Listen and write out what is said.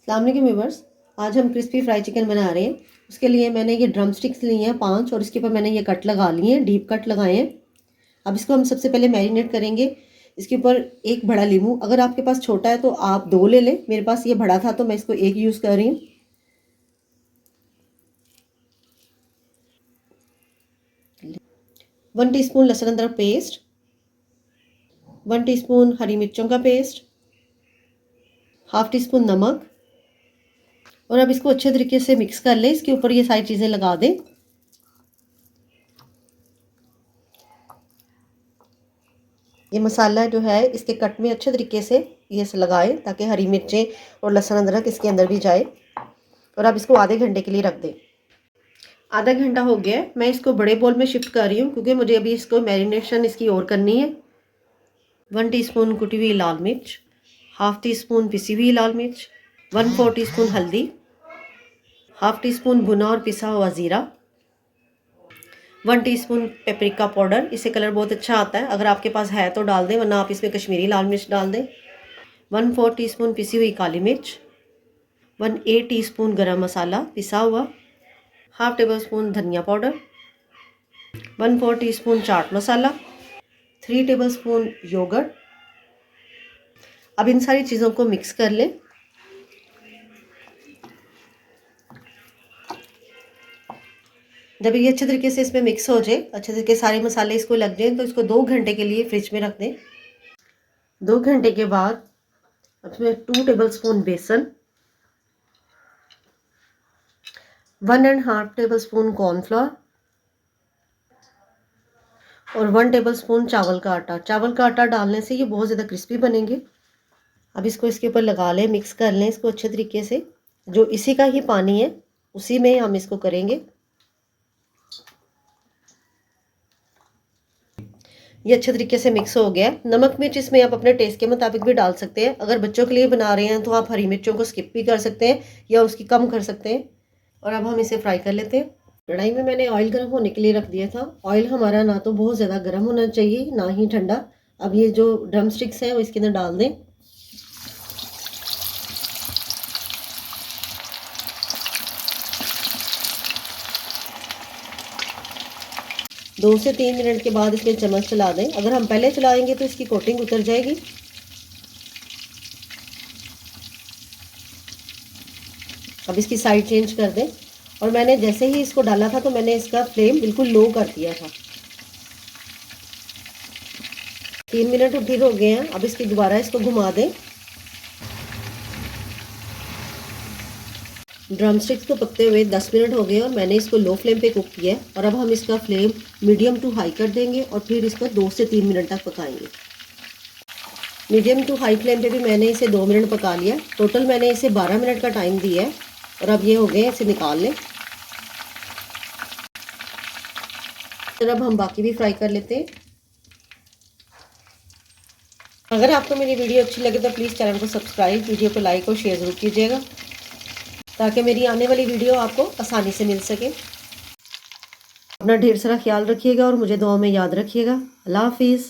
अस्सलाम वालेकुम व्यूअर्स, आज हम क्रिस्पी फ्राई चिकन बना रहे हैं। उसके लिए मैंने ये ड्रम स्टिक्स ली हैं 5 और इसके ऊपर मैंने ये कट लगा लिए हैं, डीप कट लगाए हैं। अब इसको हम सबसे पहले मैरिनेट करेंगे। इसके ऊपर एक बड़ा लीमू, अगर आपके पास छोटा है तो आप 2 ले लें, मेरे पास ये बड़ा था तो मैं इसको एक यूज़ कर रही हूँ। वन टीस्पून लहसुन अदरक पेस्ट, 1 टीस्पून हरी मिर्चों का पेस्ट, हाफ टी स्पून नमक। और अब इसको अच्छे तरीके से मिक्स कर लें। इसके ऊपर ये सारी चीज़ें लगा दें। ये मसाला जो है इसके कट में अच्छे तरीके से ये लगाएं ताकि हरी मिर्चें और लहसुन अदरक इसके अंदर भी जाए। और अब इसको आधे घंटे के लिए रख दें। आधा घंटा हो गया है, मैं इसको बड़े बोल में शिफ्ट कर रही हूँ क्योंकि मुझे अभी इसको मैरिनेशन इसकी और करनी है। 1 टीस्पून कुटी हुई लाल मिर्च, हाफ टी स्पून पिसी हुई लाल मिर्च, 1/4 टीस्पून हल्दी, हाफ टी स्पून भुना और पिसा हुआ ज़ीरा, 1 टीस्पून पेपरिका पाउडर। इससे कलर बहुत अच्छा आता है, अगर आपके पास है तो डाल दें, वरना आप इसमें कश्मीरी लाल मिर्च डाल दें। 1/4 टीस्पून पिसी हुई काली मिर्च, 1/8 टीस्पून गरम मसाला पिसा हुआ, हाफ टेबल स्पून धनिया powder, 1/4 teaspoon chaat masala, 3 table spoon yogurt. अब इन सारी चीज़ों को मिक्स कर लें। जब ये अच्छे तरीके से इसमें मिक्स हो जाए, अच्छे तरीके सारे मसाले इसको लग जाएं, तो इसको 2 घंटे के लिए फ्रिज में रख दें। 2 घंटे के बाद उसमें 2 टेबल स्पून बेसन, 1.5 टेबल स्पून कॉर्नफ्लोर और 1 टेबल स्पून चावल का आटा। चावल का आटा डालने से ये बहुत ज़्यादा क्रिस्पी बनेंगे। अब इसको इसके ऊपर लगा लें, मिक्स कर लें इसको अच्छे तरीके से। जो इसी का ही पानी है उसी में हम इसको करेंगे। ये अच्छे तरीके से मिक्स हो गया है। नमक मिर्च इसमें आप अपने टेस्ट के मुताबिक भी डाल सकते हैं। अगर बच्चों के लिए बना रहे हैं तो आप हरी मिर्चों को स्किप भी कर सकते हैं या उसकी कम कर सकते हैं। और अब हम इसे फ्राई कर लेते हैं। कढ़ाई में मैंने ऑयल गर्म होने के लिए रख दिया था। ऑयल हमारा ना तो बहुत ज़्यादा गर्म होना चाहिए ना ही ठंडा। अब ये जो ड्रम स्टिक्स हैं वो इसके अंदर डाल दें। दो से 3 मिनट के बाद इसमें चम्मच चला दें। अगर हम पहले चलाएंगे तो इसकी कोटिंग उतर जाएगी। अब इसकी साइड चेंज कर दें। और मैंने जैसे ही इसको डाला था तो मैंने इसका फ्लेम बिल्कुल लो कर दिया था। 3 मिनट फिर हो गए हैं। अब इसकी दोबारा इसको घुमा दें। ड्रम स्टिक्स को पकते हुए 10 मिनट हो गए और मैंने इसको लो फ्लेम पे कुक किया है। और अब हम इसका फ्लेम मीडियम टू हाई कर देंगे और फिर इसको 2 से 3 मिनट तक पकाएंगे। मीडियम टू हाई फ्लेम पे भी मैंने इसे 2 मिनट पका लिया। टोटल मैंने इसे 12 मिनट का टाइम दिया है। और अब ये हो गए, इसे निकाल लें। फिर अब हम बाकी भी फ्राई कर लेते हैं। अगर आपको मेरी वीडियो अच्छी लगे तो प्लीज़ चैनल को सब्सक्राइब, वीडियो को लाइक और शेयर ज़रूर कीजिएगा ताकि मेरी आने वाली वीडियो आपको आसानी से मिल सके। अपना ढेर सारा ख्याल रखिएगा और मुझे दुआ में याद रखिएगा। अल्लाह हाफिज़।